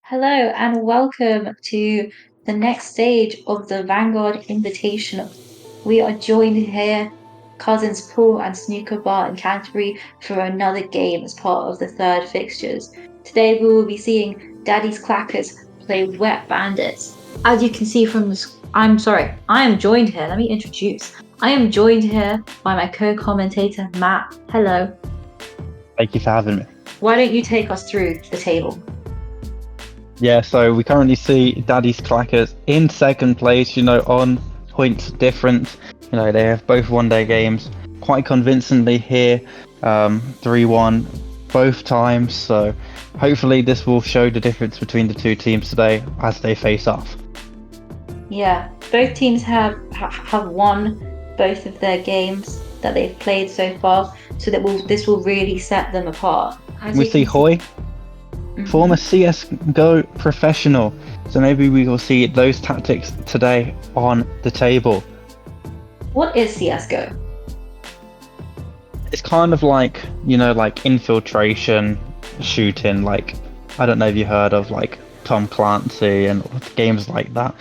Hello and welcome to the next stage of the Vanguard Invitational. We are joined here, cousins Paul and Snooker Bar in Canterbury, for another game as part of the third fixtures. Today we will be seeing Daddy's Clackers play Wet Bandits. As you can see from this, I am joined here. Let me introduce. I am joined here by my co-commentator Matt. Hello. Thank you for having me. Why don't you take us through the table? Yeah, so we currently see Daddy's Clackers in second place, on points difference. They have both one-day games quite convincingly here, 3-1 both times. So hopefully this will show the difference between the two teams today as they face off. Yeah, both teams have won both of their games that they've played so far, so this will really set them apart. We see Hoy, former CS:GO professional, so maybe we will see those tactics today on the table. What is CS:GO? It's kind of like, like infiltration shooting, like I don't know if you heard of like Tom Clancy and games like that.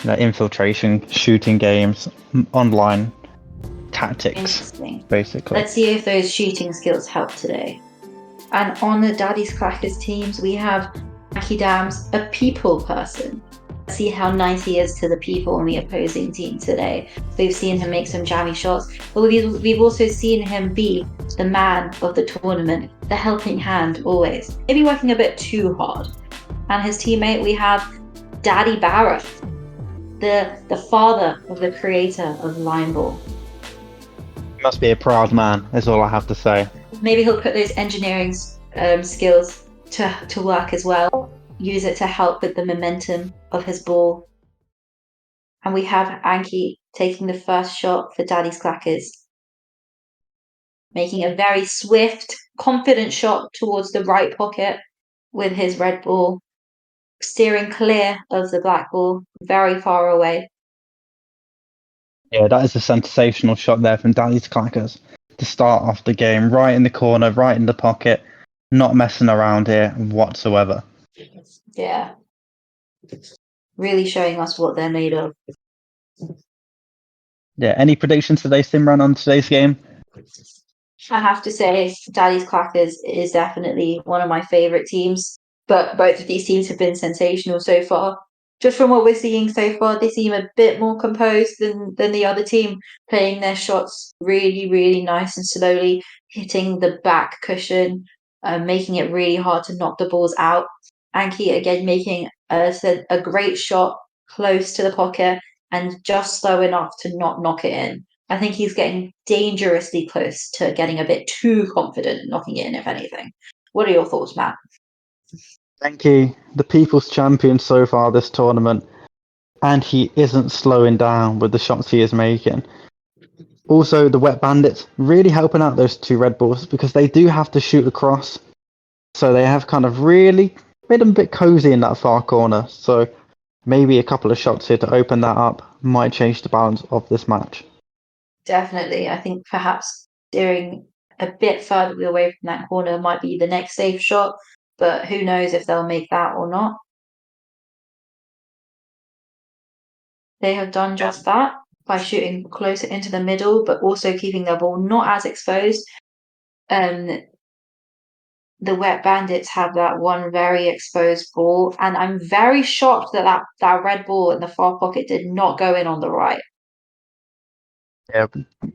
Infiltration shooting games, online tactics, basically. Let's see if those shooting skills help today. And on the Daddy's Clackers teams, we have Aki Dams, a people person. Let's see how nice he is to the people on the opposing team today. We've seen him make some jammy shots, but we've also seen him be the man of the tournament, the helping hand always. Maybe working a bit too hard. And his teammate, we have Daddy Barrett, the father of the creator of Lineball. He must be a proud man, is all I have to say. Maybe he'll put those engineering skills to work as well. Use it to help with the momentum of his ball. And we have Anki taking the first shot for Daddy's Clackers. Making a very swift, confident shot towards the right pocket with his red ball. Steering clear of the black ball, very far away. Yeah, that is a sensational shot there from Daddy's Clackers to start off the game. Right in the corner, right in the pocket. Not messing around here whatsoever. Yeah. Really showing us what they're made of. Yeah, any predictions today, Simran, on today's game? I have to say, Daddy's Clackers is definitely one of my favourite teams, but both of these teams have been sensational so far. Just from what we're seeing so far, they seem a bit more composed than the other team, playing their shots really, really nice and slowly, hitting the back cushion, making it really hard to knock the balls out. Anki, again, making a great shot close to the pocket and just slow enough to not knock it in. I think he's getting dangerously close to getting a bit too confident and knocking it in, if anything. What are your thoughts, Matt? Thank you. The people's champion so far this tournament, and he isn't slowing down with the shots he is making. Also, the Wet Bandits really helping out those two red balls because they do have to shoot across. So they have kind of really made them a bit cozy in that far corner. So maybe a couple of shots here to open that up might change the balance of this match. Definitely. I think perhaps steering a bit further away from that corner might be the next safe shot, but who knows if they'll make that or not. They have done just that by shooting closer into the middle, but also keeping their ball not as exposed. The Wet Bandits have that one very exposed ball, and I'm very shocked that red ball in the far pocket did not go in on the right. Yeah,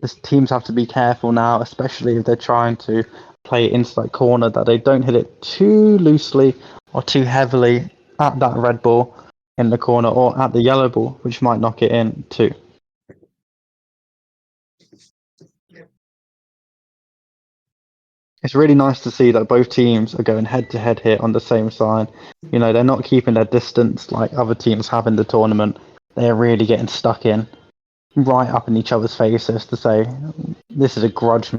the teams have to be careful now, especially if they're trying to play it into that corner, that they don't hit it too loosely or too heavily at that red ball in the corner or at the yellow ball, which might knock it in too. It's really nice to see that both teams are going head to head here on the same side. They're not keeping their distance like other teams have in the tournament. They're really getting stuck in, right up in each other's faces to say, this is a grudge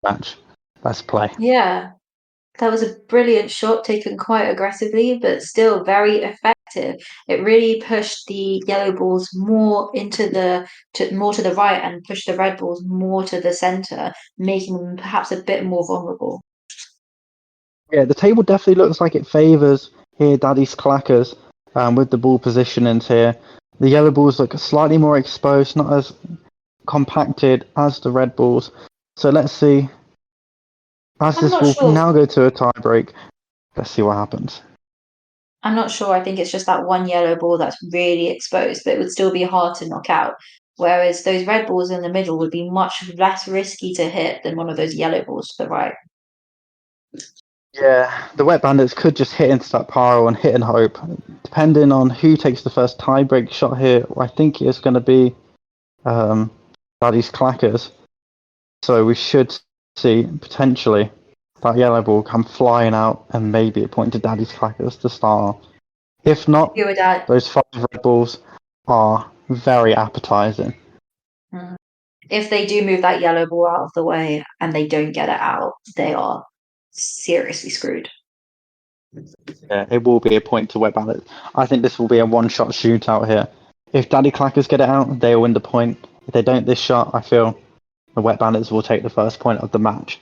match. Let's play. Yeah, that was a brilliant shot taken quite aggressively, but still very effective. It really pushed the yellow balls more more to the right and pushed the red balls more to the center, making them perhaps a bit more vulnerable. Yeah, the table definitely looks like it favours here, Daddy's Clackers, with the ball positionings here. The yellow balls look slightly more exposed, not as compacted as the red balls. So let's see. As I'm this not will sure. now go to a tie break, let's see what happens. I'm not sure. I think it's just that one yellow ball that's really exposed, but it would still be hard to knock out. Whereas those red balls in the middle would be much less risky to hit than one of those yellow balls to the right. Yeah, the Wet Bandits could just hit into that pile and hit and hope. Depending on who takes the first tie-break shot here, I think it's going to be Daddy's Clackers. So we should see, potentially, that yellow ball come flying out and maybe a point to Daddy's Clackers to start off. If not, Agree with that. those 5 red balls are very appetizing. Mm. If they do move that yellow ball out of the way and they don't get it out, they are seriously screwed. Yeah, it will be a point to Wet Bandits. I think this will be a one-shot shootout here. If Daddy Clackers get it out, they'll win the point. If they don't this shot, I feel the Wet Bandits will take the first point of the match.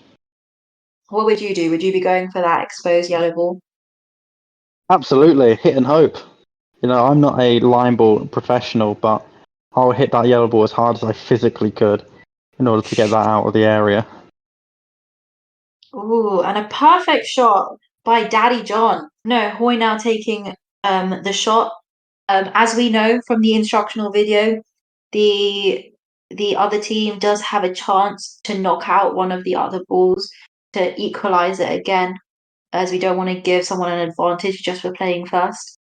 What would you do? Would you be going for that exposed yellow ball? Absolutely, hit and hope. You know, I'm not a line ball professional, but I'll hit that yellow ball as hard as I physically could in order to get that out of the area. Ooh, and a perfect shot by Daddy John. No, Hoy now taking the shot. As we know from the instructional video, the other team does have a chance to knock out one of the other balls to equalize it again, as we don't want to give someone an advantage just for playing first.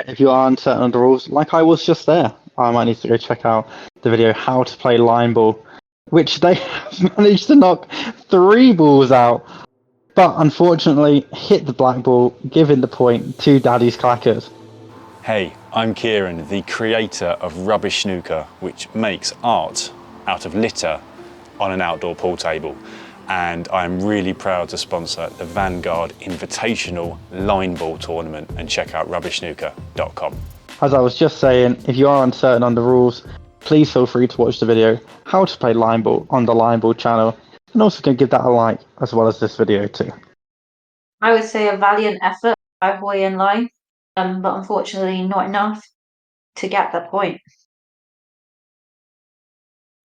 If you are uncertain on the rules, like I was just there, I might need to go check out the video how to play line ball, which they have managed to knock 3 balls out, but unfortunately hit the black ball, giving the point to Daddy's Clackers. Hey, I'm Kieran, the creator of Rubbish Snooker, which makes art out of litter on an outdoor pool table. And I'm really proud to sponsor the Vanguard Invitational Line Ball Tournament, and check out rubbishsnooker.com. As I was just saying, if you are uncertain on the rules, please feel free to watch the video how to play line ball on the Line Ball channel, and also can give that a like as well as this video too. I would say a valiant effort by Hoy and Lai, but unfortunately not enough to get the point.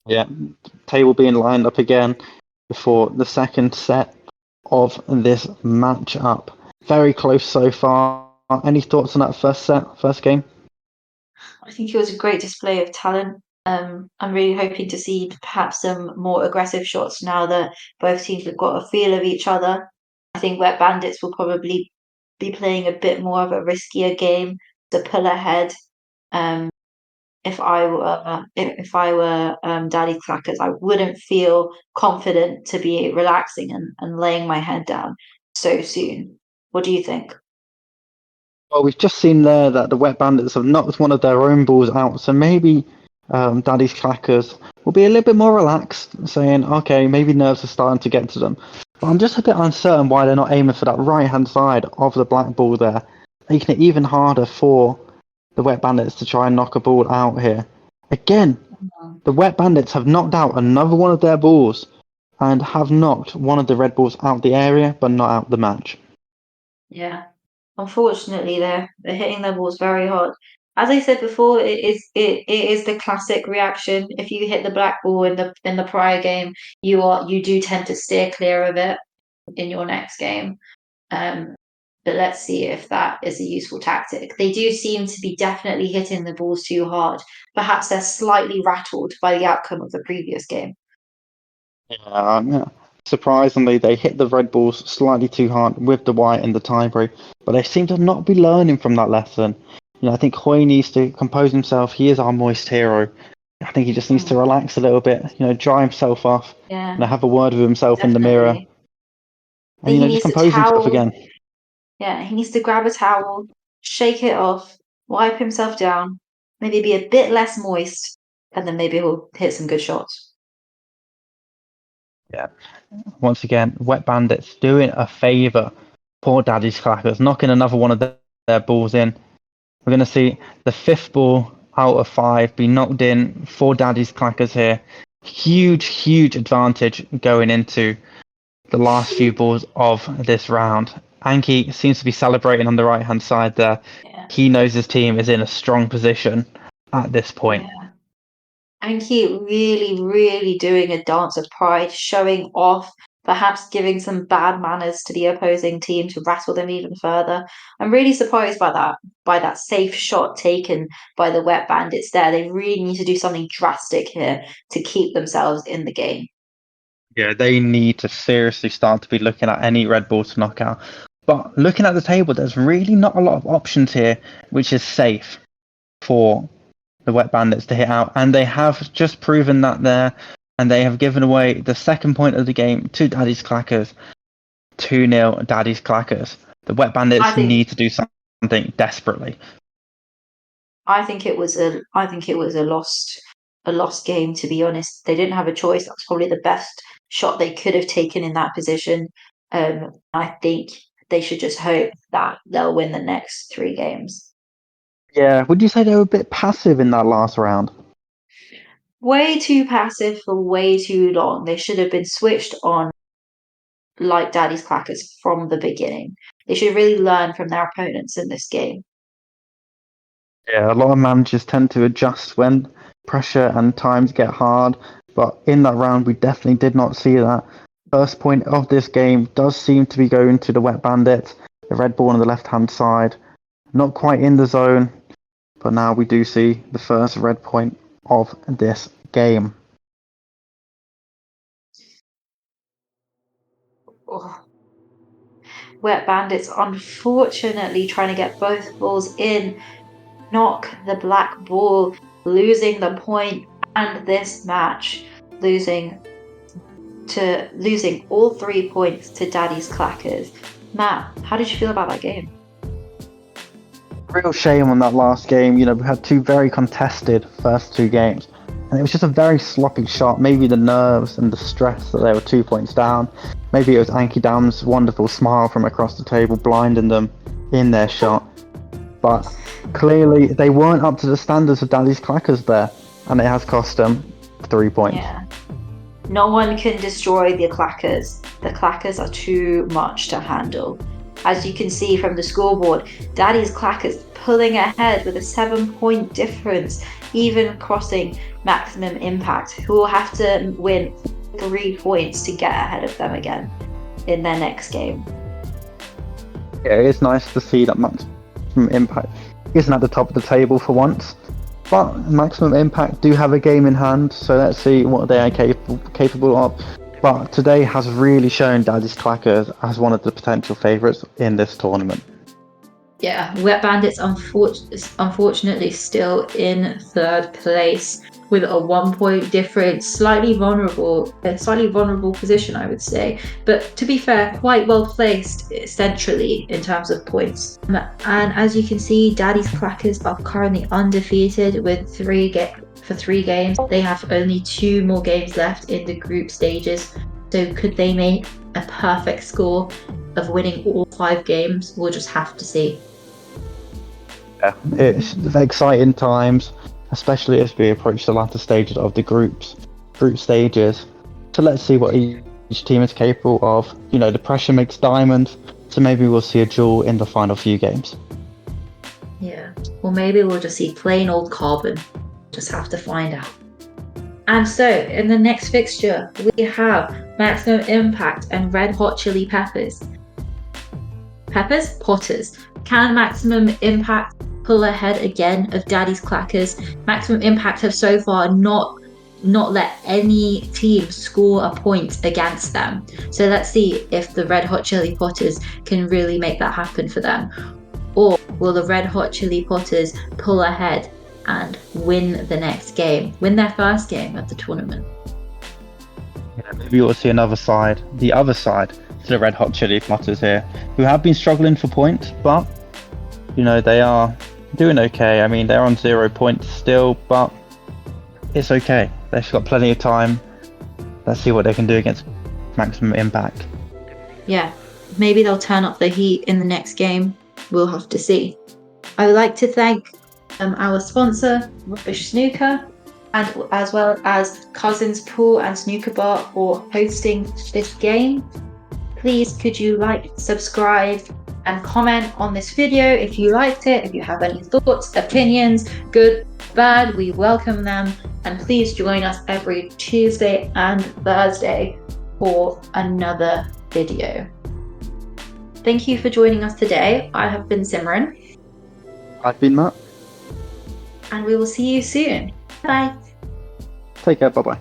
Yeah, table being lined up again before the second set of this matchup. Very close so far. Any thoughts on that first game? I think it was a great display of talent. I'm really hoping to see perhaps some more aggressive shots now that both teams have got a feel of each other. I think Wet Bandits will probably be playing a bit more of a riskier game to pull ahead. If I were Daddy Clackers, I wouldn't feel confident to be relaxing and laying my head down so soon. What do you think? Well, we've just seen there that the Wet Bandits have knocked one of their own balls out, so maybe Daddy's Clackers will be a little bit more relaxed, saying, okay, maybe nerves are starting to get to them. But I'm just a bit uncertain why they're not aiming for that right-hand side of the black ball there, making it even harder for the Wet Bandits to try and knock a ball out here. Again, the Wet Bandits have knocked out another one of their balls and have knocked one of the red balls out the area, but not out the match. Yeah. Unfortunately, they're hitting their balls very hard. As I said before, it is the classic reaction. If you hit the black ball in the prior game, you do tend to steer clear of it in your next game. But let's see if that is a useful tactic. They do seem to be definitely hitting the balls too hard. Perhaps they're slightly rattled by the outcome of the previous game. Yeah. Surprisingly, they hit the red balls slightly too hard with the white in the tiebreak, but they seem to not be learning from that lesson. You know, I think Hoy needs to compose himself. He is our moist hero. I think he just needs to relax a little bit, you know, dry himself off, Yeah, and have a word with himself in the definitely. mirror, and He just needs a compose himself towel. again. Yeah, he needs to grab a towel, shake it off, wipe himself down, maybe be a bit less moist, and then maybe he'll hit some good shots. Yeah. Once again, Wet Bandits doing a favour. Poor Daddy's Clackers, knocking another one of their balls in. We're going to see the 5th ball out of 5 be knocked in for Daddy's Clackers here. Huge advantage going into the last few balls of this round. Anki seems to be celebrating on the right-hand side there. Yeah. He knows his team is in a strong position at this point. Yeah. Anki really, really doing a dance of pride, showing off, perhaps giving some bad manners to the opposing team to rattle them even further. I'm really surprised by that safe shot taken by the Wet Bandits there. They really need to do something drastic here to keep themselves in the game. Yeah, they need to seriously start to be looking at any red ball to knock out. But looking at the table, there's really not a lot of options here, which is safe for the Wet Bandits to hit out. And they have just proven that there, and they have given away the second point of the game to Daddy's Clackers. 2-0 Daddy's Clackers. The Wet Bandits need to do something desperately. I think it was a lost game, to be honest. They didn't have a choice. That's probably the best shot they could have taken in that position. I think they should just hope that they'll win the next 3 games. Yeah, would you say they were a bit passive in that last round? Way too passive for way too long. They should have been switched on like Daddy's Clackers from the beginning. They should really learn from their opponents in this game. Yeah, a lot of managers tend to adjust when pressure and times get hard, but in that round we definitely did not see that. First point of this game does seem to be going to the Wet Bandits, the red ball on the left-hand side. Not quite in the zone, but now we do see the first red point of this game. Oh. Wet Bandits unfortunately trying to get both balls in, knock the black ball, losing the point and this match, losing all 3 points to Daddy's Clackers. Matt, how did you feel about that game? Real shame on that last game. We had 2 very contested first 2 games, and it was just a very sloppy shot. Maybe the nerves and the stress that they were 2 points down. Maybe it was Anki Dam's wonderful smile from across the table blinding them in their shot. But clearly they weren't up to the standards of Daddy's Clackers there, and it has cost them 3 points. Yeah. No one can destroy the Clackers. The Clackers are too much to handle. As you can see from the scoreboard, Daddy's Clackers pulling ahead with a 7-point difference, even crossing Maximum Impact, who will have to win 3 points to get ahead of them again in their next game. Yeah, it's nice to see that Maximum Impact isn't at the top of the table for once. But Maximum Impact do have a game in hand, so let's see what they are capable of. But today has really shown Daddy's Clackers as one of the potential favourites in this tournament. Yeah, Wet Bandits unfortunately still in 3rd place with a 1-point difference, slightly vulnerable position, I would say. But to be fair, quite well placed centrally in terms of points. And as you can see, Daddy's Clackers are currently undefeated with 3 games. They have only 2 more games left in the group stages. So could they make a perfect score of winning all 5 games? We'll just have to see. Yeah, it's exciting times, especially as we approach the latter stages of the group stages. So let's see what each team is capable of. The pressure makes diamonds, so maybe we'll see a duel in the final few games. Yeah, or maybe we'll just see plain old carbon. Just have to find out. And so, in the next fixture, we have Maximum Impact and Red Hot Chili Peppers. Potters. Can Maximum Impact pull ahead again of Daddy's Clackers? Maximum Impact have so far not let any team score a point against them. So let's see if the Red Hot Chili Potters can really make that happen for them. Or will the Red Hot Chili Potters pull ahead and win the next game, win their first game of the tournament? Yeah, maybe we'll see the other side to the Red Hot Chili Potters here, who have been struggling for points, but they are doing okay. I mean, they're on 0 points still, but it's okay. They've got plenty of time. Let's see what they can do against Maximum Impact. Yeah, maybe they'll turn up the heat in the next game. We'll have to see. I would like to thank our sponsor, Rubbish Snooker, and as well as Cousins Pool and Snooker Bar for hosting this game. please could you like, subscribe, and comment on this video if you liked it. If you have any thoughts, opinions, good, bad, we welcome them. And please join us every Tuesday and Thursday for another video. Thank you for joining us today. I have been Simran. I've been Matt. And we will see you soon. Bye. Take care, bye-bye.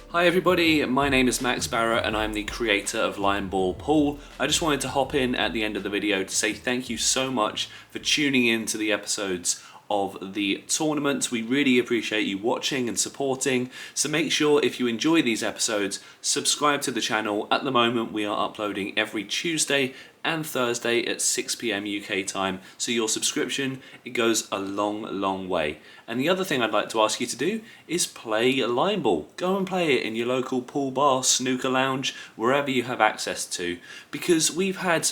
Hi everybody, my name is Max Barrett and I'm the creator of Lion Ball Pool. I just wanted to hop in at the end of the video to say thank you so much for tuning in to the episodes of the tournament. We really appreciate you watching and supporting, so make sure if you enjoy these episodes, subscribe to the channel. At the moment we are uploading every Tuesday and Thursday at 6 PM UK time, so your subscription, it goes a long way. And the other thing I'd like to ask you to do is play Lion Ball. Go and play it in your local pool bar, snooker lounge, wherever you have access to, because we've had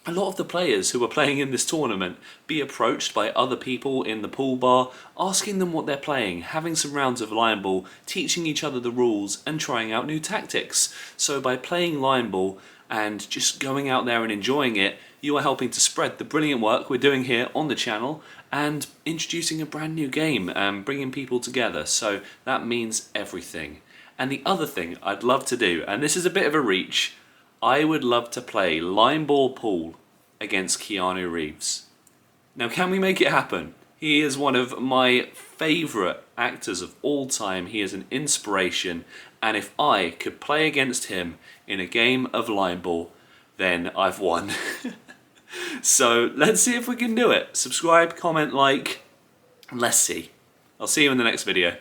a lot of the players who are playing in this tournament be approached by other people in the pool bar, asking them what they're playing, having some rounds of Lion Ball, teaching each other the rules and trying out new tactics. So by playing Lion Ball and just going out there and enjoying it, you are helping to spread the brilliant work we're doing here on the channel and introducing a brand new game and bringing people together. So that means everything. And the other thing I'd love to do, and this is a bit of a reach, I would love to play Lion Ball Pool against Keanu Reeves. Now, can we make it happen? He is one of my favourite actors of all time. He is an inspiration, and if I could play against him in a game of Lion Ball, then I've won. So let's see if we can do it. Subscribe, comment, like, and let's see. I'll see you in the next video.